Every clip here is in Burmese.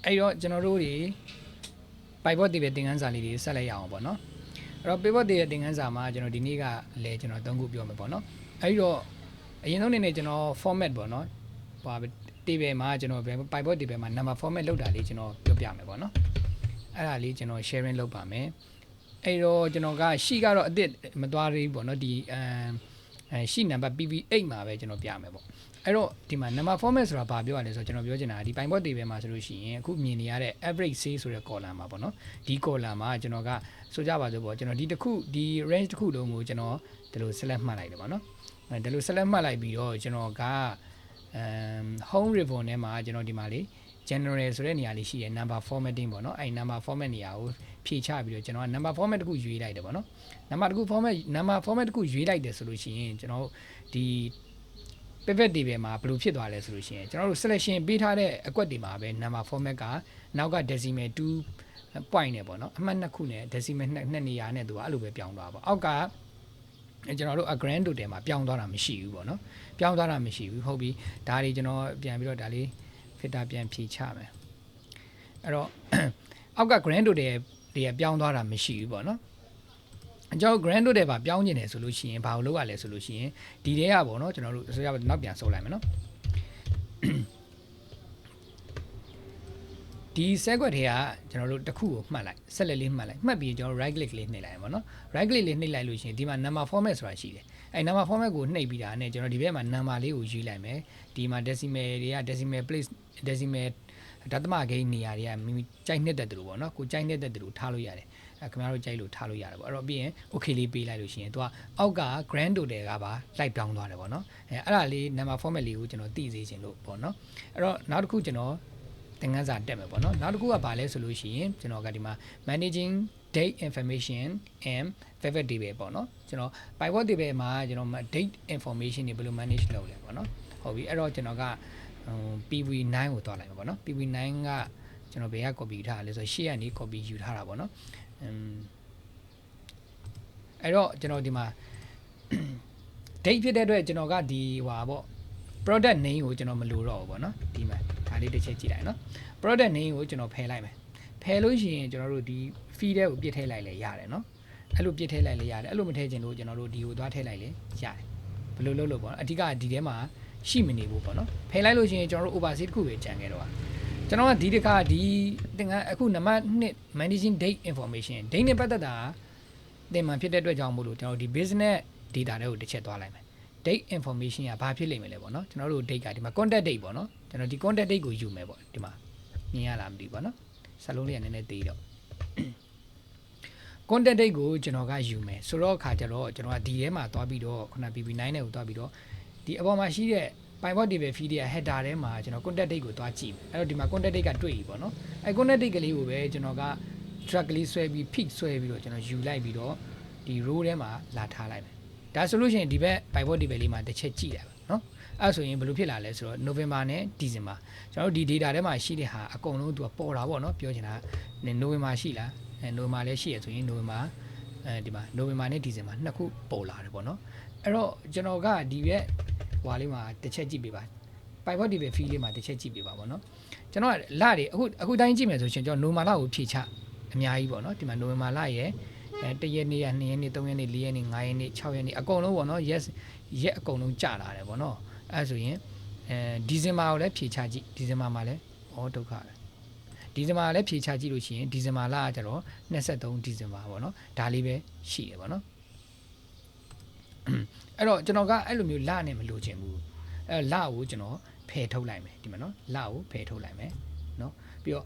အဲ့တော့ကျွန်တော်တို့တွေ Pivot တွေပဲသင်ခန်းစာလေးတွေဆက်လိုက်ရအောင်ပေါ့နော်အဲ့တော့ Pivot တွေရဲ့သင်ခန်းစာမှာကျွန်တော်ဒီနေ့ကလည်းကျွန်တော်3ခုပြောမယ်ပေါ့နော်အဲ့တော့အရင်ဆုံးအနေနဲ့ကျွန်တော် format ပေါ့နော်ဟို table မှာကျွန်တော် Pivot table မှာ number format လောက်တာလေးကျွန်တော်ပြောပြမယ်ပေါ့နော်အဲ့ဒါလေးကျွန်တော် sharing လုပ်ပါမယ်အဲ့တော့ကျွန်တော်ကရှိကတော့အစ်မသွားသေးဘူးပေါ့နော်ဒီရှိ number PV8 မှာပဲကျွန်တော်ပြမယ်ပေါ့အဲ့တော့ဒီမှာ number format ဆိုတာဘာပြောရလဲဆိုတော့ကျွန်တော်ပြောချင်တာဒီ Pivot table မှာဆိုလို့ရှိရင်အခုမြင်နေရတဲ့ average sale ဆိုတဲ့ column မှာပေါ့နော်ဒီ column မှာကျွန်တော်ကဆိုကြပါစို့ပေါ့ကျွန်တော်ဒီတစ်ခုဒီ range တစ်ခုလုံးကိုကျွန်တော်ဒီလို select မှတ်လိုက်တယ်ပေါ့နော်ဒီလို select မှတ်လိုက်ပြီးတော့ကျွန်တော်ကhome ribbon ထဲမှာကျွန်တော်ဒီမှာလေး general ဆိုတဲ့နေရာလေးရှိတယ် number formatting ပေါ့နော်အဲ့ number format နေရာကိုဖြည့်ချပြီးတော့ကျွန်တော်က number format တစ်ခုရွေးလိုက်တယ်ပေါ့နော် number တစ်ခု format တစ်ခုရွေးလိုက်တယ်ဆိုလို့ရှိရင်ကျွန်တော်ဒီ pivot table မှာဘယ်လိုဖြစ်သွားလဲဆိုလို့ရှိရင်ကျွန်တော်တို့ selection ပေးထားတဲ့အကွက်တွေမှာပဲ number format ကနောက်က decimal 2 point နဲ့ပေါ့နော်အမှတ်2ခုနဲ့ decimal 2နေရာနဲ့သူကအဲ့လိုပဲပြောင်းသွားပါအောက်ကကျွန်တော်တို့ a grand total မှာပြောင်းသွားတာမရှိဘူးပေါ့နော်ပြောင်းသွားတာမရှိဘူးဟုတ်ပြီဒါတွေကျွန်တော်ပြန်ပြီးတော့ဒါလေး filter ပြန်ဖြည့်ချမယ်အဲ့တော့အောက်က grand total တွေပြောင်းသွားတာမရှိဘူးပေါ့နော်ကျွန်တော် grand total ပါပြောင်းကျင်တယ်ဆိုလို့ရှိရင်ဘာလို့လုပ်ရလဲဆိုလို့ရှိရင်ဒီထဲကပေါ့နော်ကျွန်တော်တို့ဆိုရပါနောက်ပြန်ဆုပ်လိုက်မယ်နော်ဒီဆက်ကွက်တွေကကျွန်တော်တို့တစ်ခုကိုမှတ်လိုက်ဆက်လက်လေးမှတ်လိုက်မှတ်ပြီးကျွန်တော် right click လေးနှိပ်လိုက်ပါတော့ right click လေးနှိပ်လိုက်လို့ရှိရင်ဒီမှာ number format ဆိုတာရှိတယ်အဲ number format ကိုနှိပ်ပြီးတာနဲ့ကျွန်တော်ဒီဘက်မှာ number လေးကိုယူလိုက်မယ်ဒီမှာ decimal တွေက decimal place decimal ဒသမဂိမ်းနေရာတွေကမိမိကြိုက်နှစ်သက်တယ်လို့ပေါ့နော်ကိုကြိုက်နှစ်သက်တယ်လို့ထားလို့ရတယ်အဲခင်ဗျားတို့ကြိုက်လို့ထားလို့ရတယ်ပေါ့အဲ့တော့ပြီးရင် okay လေးပေးလိုက်လို့ရှိရင်သူကအောက်က grand total ကပါ light ပြောင်းသွားတယ်ပေါ့နော်အဲအဲ့ဒါလေး number format လေးကိုကျွန်တော်သိစေချင်လို့ပေါ့နော်အဲ့တော့နောက်တစ်ခုကျွန်တော်သင်ခန်းစာတက်မယ်ပေါ့နော်နောက်တစ်ခုကဘာလဲဆိုလို့ရှိရင်ကျွန်တော်ကဒီမှာ managing date information and pivot table ပေါ့နော်ကျွန်တော် pivot table မှာကျွန်တော် date information တွေဘယ်လို manage လုပ်လဲပေါ့နော်ဟုတ်ပြီအဲ့တော့ကျွန်တော်ကPV9 ကိုတွားလိုက်မှာပေါ့နော် PV9 ကကျွန်တော်ဘယ်က copy ထားလဲဆိုတော့ရှေ့ကနေ copy ယူထားတာပေါ့နော်အဲ့တော့ကျွန်တော်ဒီမှာ date ဖြစ်တဲ့အတွက်ကျွန်တော်ကဒီဟွာပေါ့ product name ကိုကျွန်တော်မလိုတော့ဘူးပေါ့နော်ဒီမှာဒါလေးတစ်ချက်ကြည့်လိုက်နော် product name ကိုကျွန်တော်ဖယ်လိုက်မယ်ဖယ်လို့ရှိရင်ကျွန်တော်တို့ဒီ feed ကိုပြစ်ထည့်လိုက်လဲရတယ်နော်အဲ့လိုပြစ်ထည့်လိုက်လဲရတယ်အဲ့လိုမထည့်ချင်လို့ကျွန်တော်တို့ဒီကိုသွားထည့်လိုက်လဲရတယ်ဘယ်လိုလုပ်လို့ပေါ့နော်အဓိကဒီထဲမှာရှိမနေဘူးပေါ့နော်ဖယ်လိုက်လို့ရှိရင်ကျွန်တော်တို့ overseas တစ်ခုပဲကြံခဲ့တော့ကျွန်တော်ကဒီတစ်ခါဒီသင်္ကန်းအခုနံပါတ်1 managing date information date နဲ့ပတ်သက်တာသင်မှဖြစ်တဲ့အတွက်ကြောင့်မို့လို့ကျွန်တော်ဒီ business data တွေကိုတစ်ချက်သွားလိုက်မယ် date information ကဘာဖြစ်လိမ့်မယ်လဲပေါ့နော်ကျွန်တော်တို့ date ကဒီမှာ contact date ပေါ့နော်ကျွန်တော်ဒီ contact date ကိုယူမယ်ပေါ့ဒီမှာမြင်ရလားမသိဘူးပေါ့နော်စာလုံးလေးကနည်းနည်းသေးတော့ contact date ကိုကျွန်တော်ကယူမယ်ဆိုတော့အခါကျတော့ကျွန်တော်ကဒီထဲမှာသွားပြီးတော့ခုန PV9 နဲ့ကိုသွားပြီးတော့ဒီအပေါ်မှာရှိတဲ့ pivot table feed ရဲ့ header ထဲမှာကျွန်တော် contact date ကိုသွားကြည့်မယ်အဲ့တော့ဒီမှာ contact date ကတွေ့ပြီပေါ့နော်အဲ့ contact date ကလေးကိုပဲကျွန်တော်က drag လေးဆွဲပြီး pick ဆွဲပြီးတော့ကျွန်တော်ယူလိုက်ပြီးတော့ဒီ row ထဲမှာလာထားလိုက်မယ်ဒါဆိုလို့ရှိရင်ဒီဘက် pivot table လေးမှာတစ်ချက်ကြည့်လိုက်ပါနော်အဲ့ဆိုရင်ဘယ်လိုဖြစ်လာလဲဆိုတော့ November နဲ့ December ကျွန်တော်တို့ဒီ data ထဲမှာရှိတဲ့ဟာအကုန်လုံးသူကပေါ်တာပေါ့နော်ပြောချင်တာ November ရှိလားNovember လည်းရှိရဆိုရင် November ဒီမှာ November နဲ့ December နှစ်ခုပေါ်လာတယ်ပေါ့နော်အဲ့တော့ကျွန်တော်ကဒီဘက်ဟွာလေးမှာတစ်ချက်ကြည့်ပေးပါ pivot table feed လေးမှာတစ်ချက်ကြည့်ပေးပါပေါ့နော်ကျွန်တော်ကလတွေအခုတိုင်းကြည့်မယ်ဆိုရင်ကျွန်တော် November လကိုဖြည့်ချအများကြီးပေါ့နော်ဒီမှာ November လရဲ့1ရက်နေ့ရ2ရက်နေ့3ရက်နေ့4ရက်နေ့5ရက်နေ့6ရက်နေ့အကုန်လုံးပေါ့နော် yes ရက်အကုန်လုံးကြာလာတယ်ပေါ့နော်အဲ့ဆိုရင်ဒီဇင်ဘာကိုလည်းဖြည့်ချကြည့်ဒီဇင်ဘာမှာလည်းဒုက္ခပဲဒီဇင်ဘာလည်းဖြည့်ချကြည့်လို့ရှိရင်ဒီဇင်ဘာလကကျတော့23ဒီဇင်ဘာပေါ့နော်ဒါလေးပဲရှိတယ်ပေါ့နော်အဲ့တော့ကျွန်တော်ကအဲ့လိုမျိုးလနဲ့မလိုချင်ဘူးအဲ့လကိုကျွန်တော်ဖယ်ထုတ်လိုက်မယ်ဒီမှာနော်လကိုဖယ်ထုတ်လိုက်မယ်နော်ပြီးတော့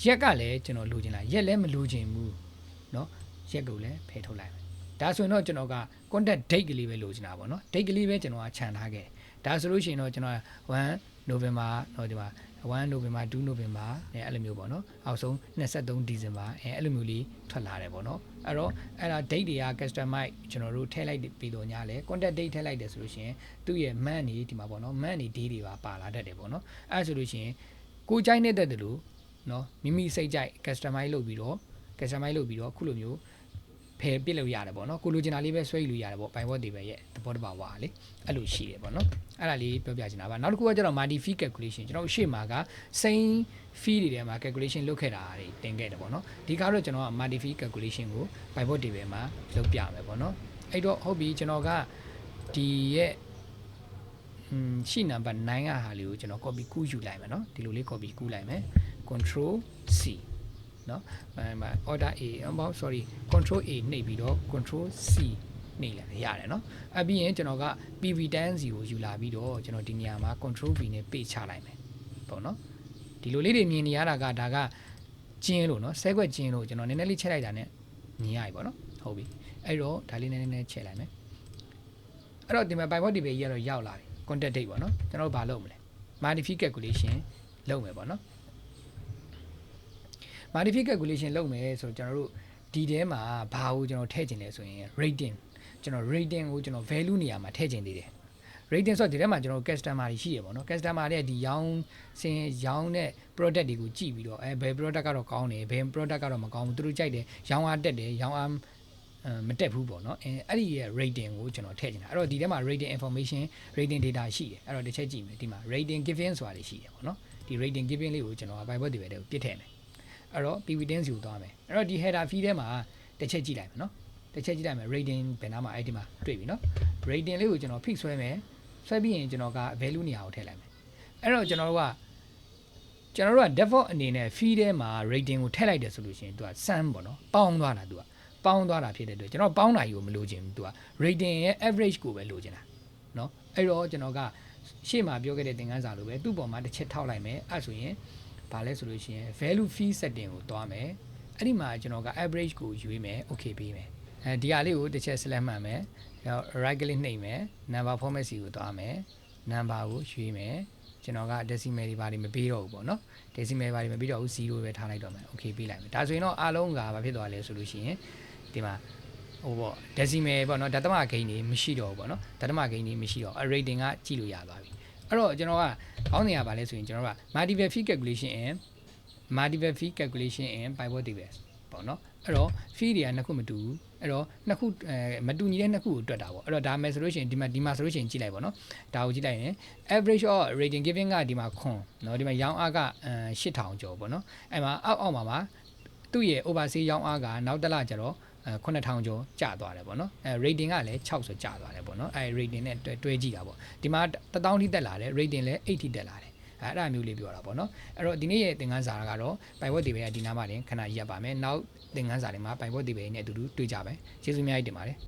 ရက်ကလည်းကျွန်တော်လိုချင်လားရက်လည်းမလိုချင်ဘူးနော်ရက်ကိုလည်းဖယ်ထုတ်လိုက်မယ်ဒါဆိုရင်တော့ကျွန်တော်က contact date ကလေးပဲလိုချင်တာပေါ့နော် date ကလေးပဲကျွန်တော်ကခြံထားခဲ့ဒါဆိုလို့ရှိရင်တော့ကျွန်တော်1 November တော့ဒီမှာ1 November 2 November အဲ့လိုမျိုးပေါ့နော်အောက်ဆုံး23 December အဲ့လိုမျိုးလေးထွက်လာတယ်ပေါ့နော်အဲ့တော့အဲ့ဒါ date တွေက customize ကျွန်တော်တို့ထည့်လိုက်ပြီးတော့ညာလဲ contact date ထည့်လိုက်တယ်ဆိုလို့ရှိရင်သူ့ရဲ့ month နေဒီမှာပေါ့နော် month နေ day တွေပါလာတတ်တယ်ပေါ့နော်အဲ့ဆိုလို့ရှိရင်ကိုကြိုက်နေတဲ့တူလို့နော်မိမိစိတ်ကြိုက် customize လုပ်ပြီးတော့ခုလိုမျိုး ဖယ်ပစ်လို့ရတယ်ပေါ့နော်ကိုလိုချင်တာလေးပဲဆွဲယူလို့ရတယ်ပေါ့ pivot table ရဲ့သဘောတဘာဝါလေအဲ့လိုရှိတယ်ပေါ့နော်အဲ့ဒါလေးပြောပြချင်တာပါနောက်တစ်ခုကကျတော့ multi fee calculation ကျွန်တော်ရှေ့မှာက same fee တွေထဲမှာ calculation လုပ်ခဲ့တာတွေတင်ခဲ့တယ်ပေါ့နော်ဒီကားတော့ကျွန်တော်က multi fee calculation ကို pivot table မှာလုပ်ပြမယ်ပေါ့နော်အဲ့တော့ဟုတ်ပြီကျွန်တော်ကဒီရဲ့ရှိ number 9ကဟာလေးကိုကျွန်တော် copy ကူးယူလိုက်မယ်နော်ဒီလိုလေး copy ကူးလိုက်မယ် control C နော်order A sorry control A နှိပ်ပြီးတော့ control C နှိပ်လိုက်ရတယ်နော်အပြီးရင်ကျွန်တော်က PV10 ကိုယူလာပြီးတော့ကျွန်တော်ဒီနေရာမှာ control V နဲ့ paste ချလိုက်မယ်ပေါ့နော်ဒီလိုလေးတွေမြင်နေရတာကဒါကကျင်းလို့နော်ဆဲခွက်ကျင်းလို့ကျွန်တော်နည်းနည်းလေးချက်လိုက်တာ ਨੇ မြင်ရပြီပေါ့နော်ဟုတ်ပြီအဲ့တော့ဒါလေးနည်းနည်းချက်လိုက်မယ်အဲ့တော့ဒီမှာ pivot table ကြီးကတော့ရောက်လာပြီ contact date ပေါ့နော်ကျွန်တော်တို့ဘာလုပ်မလဲ multi calculation လုပ်မယ်ပေါ့နော် multi calculation လုပ်မယ်ဆိုတော့ကျွန်တော်တို့ဒီထဲမှာဘာကိုကျွန်တော်ထည့်ချင်လဲဆိုရင် rating ကျွန်တော် rating ကိုကျွန်တော် value နေရာမှာထည့်ချင်သေးတယ် rating ဆိုတော့ဒီထဲမှာကျွန်တော် customer တွေရှိရပေါ့နော် customer တွေဒီရောင်းတဲ့ product တွေကိုကြည့်ပြီးတော့ဘယ် product ကတော့ကောင်းတယ်ဘယ် product ကတော့မကောင်းဘူးသူတို့ကြိုက်တယ်ရောင်းအားတက်တယ်ရောင်းအားမတက်ဘူးပေါ့နော်အဲ့ဒီရဲ့ rating ကိုကျွန်တော်ထည့်ချင်တာအဲ့တော့ဒီထဲမှာ rating information rating data ရှိတယ်အဲ့တော့တစ်ချက်ကြည့်မယ်ဒီမှာ rating given ဆိုတာတွေရှိတယ်ပေါ့နော်ဒီ rating given လေးကိုကျွန်တော် pivot table ထဲကိုပြစ်ထည့်မယ်အဲ့တော့ PV10 စီကိုသွားမယ်အဲ့တော့ဒီ header fee ထဲမှာတစ်ချက်ကြည့်လိုက်မယ်နော်တစ်ချက်ကြည့်လိုက်မယ် rating ဘယ်နာမှာအဲ့ဒီမှာတွေ့ပြီနော် rating လေးကိုကျွန်တော် fix ဆွဲမယ်ဆွဲပြီးရင်ကျွန်တော်က value နေရာကိုထည့်လိုက်မယ်အဲ့တော့ကျွန်တော်တို့က default အနေနဲ့ fee ထဲမှာ rating ကိုထည့်လိုက်တယ်ဆိုလို့ရှိရင်သူက sum ပေါ့နော်ပေါင်းသွားတာသူကပေါင်းသွားတာဖြစ်တဲ့အတွက်ကျွန်တော်ပေါင်းတာကြီးကိုမလိုချင်ဘူးသူက rating ရဲ့ average ကိုပဲလိုချင်တာเนาะအဲ့တော့ကျွန်တော်ကရှေ့မှာပြောခဲ့တဲ့သင်ခန်းစာလိုပဲသူ့ပေါ်မှာတစ်ချက်ထောက်လိုက်မယ်အဲ့ဆိုရင်ဘာလဲဆိုလို့ရှိရင် value fee setting ကိုတွားမယ်အဲ့ဒီမှာကျွန်တော်က average ကိုရွေးမယ် okay ပေးမယ်ဒီဟာလေးကိုတစ်ချက် select မှတ်မယ် right click နှိပ်မယ် number format စီကိုတွားမယ် number ကိုရွေးမယ်ကျွန်တော်က decimal တွေဘာတွေမပေးတော့ဘူးပေါ့နော် decimal ဘာတွေမပေးတော့ဘူး0ပဲထားလိုက်တော့မယ် okay ပေးလိုက်မယ်ဒါဆိုရင်တော့အားလုံးကဘာဖြစ်သွားလဲဆိုလို့ရှိရင်ဒီမှာဟိုပေါ့ decimal ပေါ့နော်ဒသမဂိမ်းတွေမရှိတော့ဘူးပေါ့နော်ဒသမဂိမ်းတွေမရှိတော့ rating ကကြည့်လို့ရသွားပြီအဲ့တော့ကျွန်တော်ကခေါင်းစဉ်ကဘာလဲဆိုရင်ကျွန်တော်က multiple fee calculation in pivot table ပေါ့နော်အဲ့တော့ fee တွေကနှစ်ခုမတူဘူးအဲ့တော့နှစ်ခုမတူညီတဲ့နှစ်ခုကိုတွက်တာပေါ့အဲ့တော့ဒါမယ်ဆိုလို့ရှိရင်ဒီမှာဆိုလို့ရှိရင်ကြည့်လိုက်ပေါ့နော်ဒါကိုကြည့်လိုက်ရင် average of rating given ကဒီမှာခွန်နော်ဒီမှာရောင်းအားက8000ကျော်ပေါ့နော်အဲ့မှာအောက်မှာသူ့ရဲ့ overseas ရောင်းအားကနောက်တစ်လကျတော့9000ကျော်ကျသွားတယ်ပေါ့နော်rating ကလည်း6ဆိုကျသွားတယ်ပေါ့နော်rating နဲ့တွဲကြည့်တာပေါ့ဒီမှာ1000ထိတက်လာတယ် rating လည်း8ထိတက်လာတယ်အဲ့ဒါမျိုးလေးပြောတာပေါ့နော်အဲ့တော့ဒီနေ့ရဲ့သင်ခန်းစာကတော့ pivot table ကဒီနားမှာတင်ခဏရပ်ပါမယ်နောက်သင်ခန်းစာတွေမှာ pivot table နဲ့အတူတူတွေ့ကြမယ်ကျေးဇူးအများကြီးတင်ပါတယ်